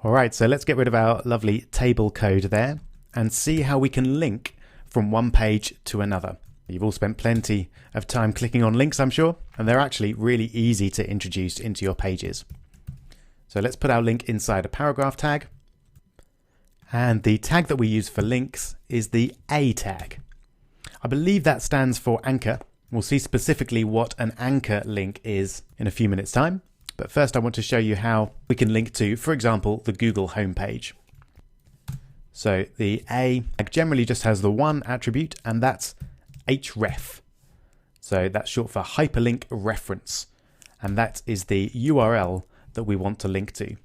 All right, so let's get rid of our lovely table code there and see how we can link from one page to another. You've all spent plenty of time clicking on links, I'm sure, and they're actually really easy to introduce into your pages. So let's put our link inside a paragraph tag. And the tag that we use for links is the A tag. I believe that stands for anchor. We'll see specifically what an anchor link is in a few minutes' time. But first I want to show you how we can link to, for example, the Google homepage. So the A tag generally just has the one attribute, and that's href. So that's short for hyperlink reference. And that is the URL that we want to link to.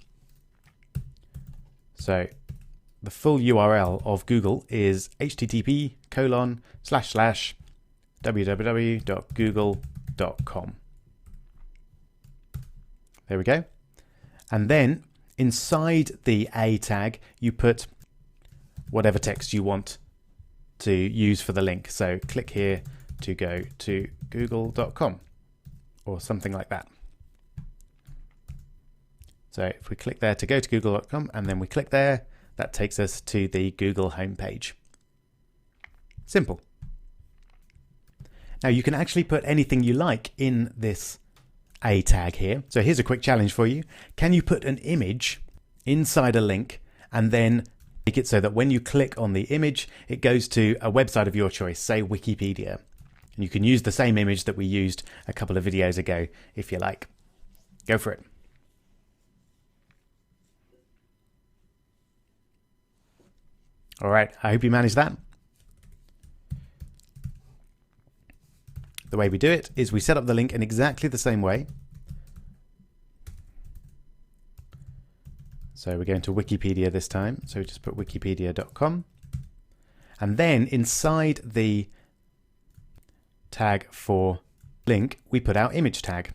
So the full URL of Google is http://www.google.com. There we go. And then inside the A tag, you put whatever text you want to use for the link. So click here to go to google.com or something like that. So if we click there to go to google.com and then we click there, that takes us to the Google homepage. Simple. Now you can actually put anything you like in this A tag here. So here's a quick challenge for you. Can you put an image inside a link and then make it so that when you click on the image, it goes to a website of your choice, say Wikipedia. And you can use the same image that we used a couple of videos ago if you like. Go for it. All right, I hope you managed that. The way we do it is we set up the link in exactly the same way. So we're going to Wikipedia this time. So we just put wikipedia.com. And then inside the tag for link, we put our image tag.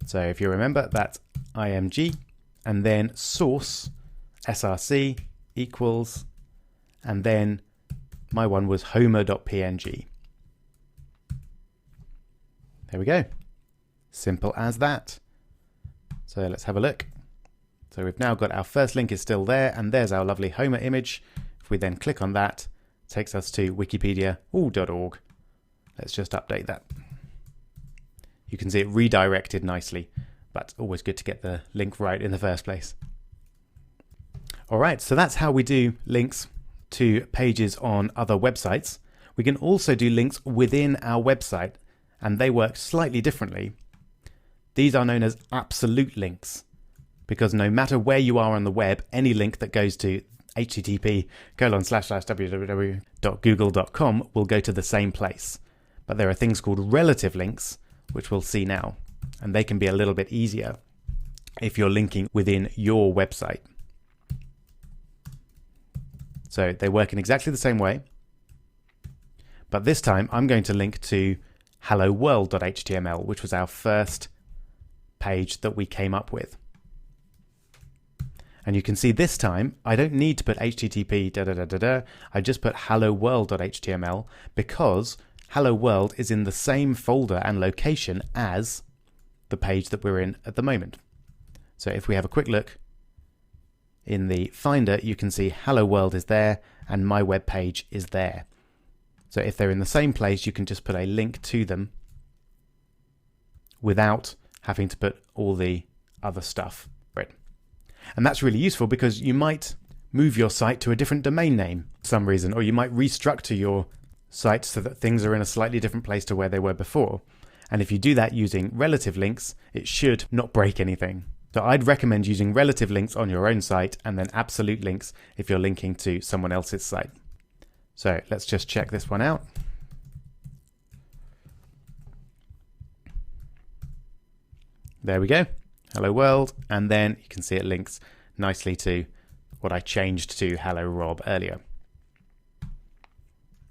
So if you remember, that's img, and then source, src, equals, and then my one was homer.png. There we go. Simple as that. So let's have a look. So we've now got our first link is still there, and there's our lovely Homer image. If we then click on that, it takes us to wikipedia.org. Let's just update that. You can see it redirected nicely, but always good to get the link right in the first place. All right, so that's how we do links to pages on other websites. We can also do links within our website, and they work slightly differently. These are known as absolute links, because no matter where you are on the web, any link that goes to http://www.google.com will go to the same place. But there are things called relative links, which we'll see now, and they can be a little bit easier if you're linking within your website. So they work in exactly the same way, but this time I'm going to link to helloworld.html, which was our first page that we came up with. And you can see this time I don't need to put http://. I just put helloworld.html because Hello World is in the same folder and location as the page that we're in at the moment. So if we have a quick look in the Finder, you can see Hello World is there and my web page is there. So if they're in the same place, you can just put a link to them without having to put all the other stuff. Right. And that's really useful because you might move your site to a different domain name for some reason, or you might restructure your site so that things are in a slightly different place to where they were before. And if you do that using relative links, it should not break anything. So I'd recommend using relative links on your own site and then absolute links if you're linking to someone else's site. So let's just check this one out. There we go. Hello World. And then you can see it links nicely to what I changed to Hello Rob earlier.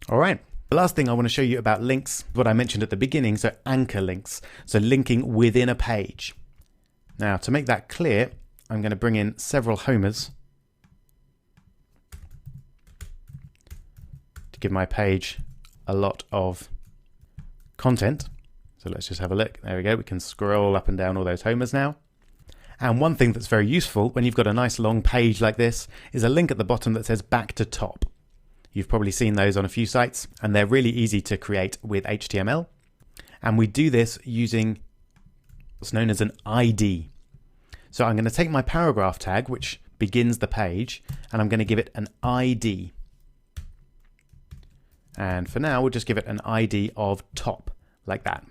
All right. The last thing I want to show you about links, what I mentioned at the beginning, so anchor links, so linking within a page. Now, to make that clear, I'm going to bring in several homers to give my page a lot of content. So let's just have a look. There we go. We can scroll up and down all those homers now. And one thing that's very useful when you've got a nice long page like this is a link at the bottom that says back to top. You've probably seen those on a few sites, and they're really easy to create with HTML. And we do this using what's known as an ID. So I'm going to take my paragraph tag, which begins the page, and I'm going to give it an ID. And for now, we'll just give it an ID of top, like that.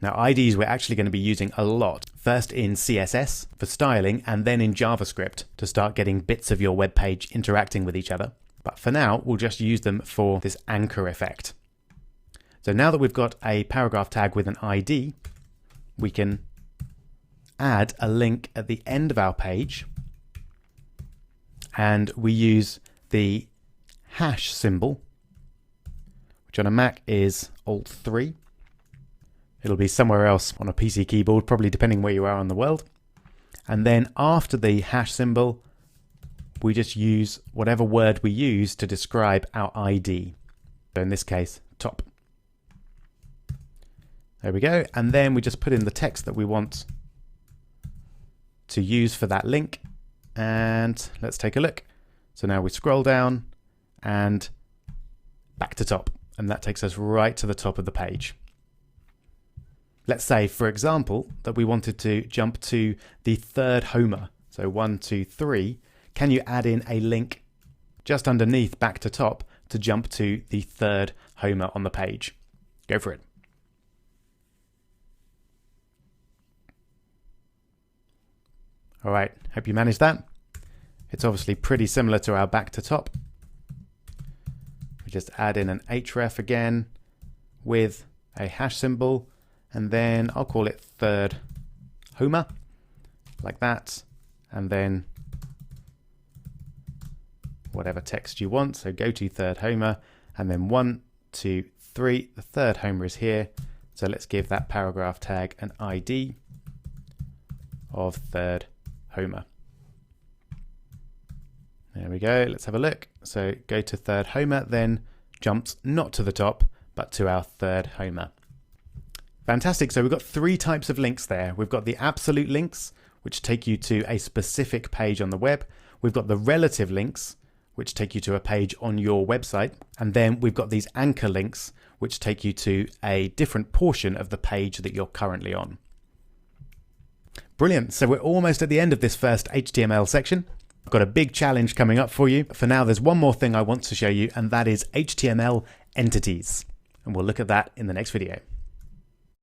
Now, IDs we're actually going to be using a lot. First in CSS for styling, and then in JavaScript to start getting bits of your web page interacting with each other. But for now, we'll just use them for this anchor effect. So now that we've got a paragraph tag with an ID, we can add a link at the end of our page, and we use the hash symbol, which on a Mac is Alt-3. It'll be somewhere else on a PC keyboard, probably depending where you are in the world. And then after the hash symbol, we just use whatever word we use to describe our ID. So in this case, top. There we go. And then we just put in the text that we want to use for that link. And let's take a look. So now we scroll down and back to top. And that takes us right to the top of the page. Let's say, for example, that we wanted to jump to the third Homer. So 1, 2, 3. Can you add in a link just underneath back to top to jump to the third Homer on the page? Go for it. All right, hope you managed that. It's obviously pretty similar to our back to top. We just add in an href again with a hash symbol, and then I'll call it third Homer, like that, and then whatever text you want. So go to third Homer, and then 1, 2, 3. The third Homer is here. So let's give that paragraph tag an ID of third Homer. There we go. Let's have a look. So go to third Homer, then jumps not to the top, but to our third Homer. Fantastic. So we've got 3 types of links there. We've got the absolute links, which take you to a specific page on the web. We've got the relative links, which take you to a page on your website. And then we've got these anchor links, which take you to a different portion of the page that you're currently on. Brilliant. So we're almost at the end of this first HTML section. I've got a big challenge coming up for you. For now, there's one more thing I want to show you, and that is HTML entities. And we'll look at that in the next video.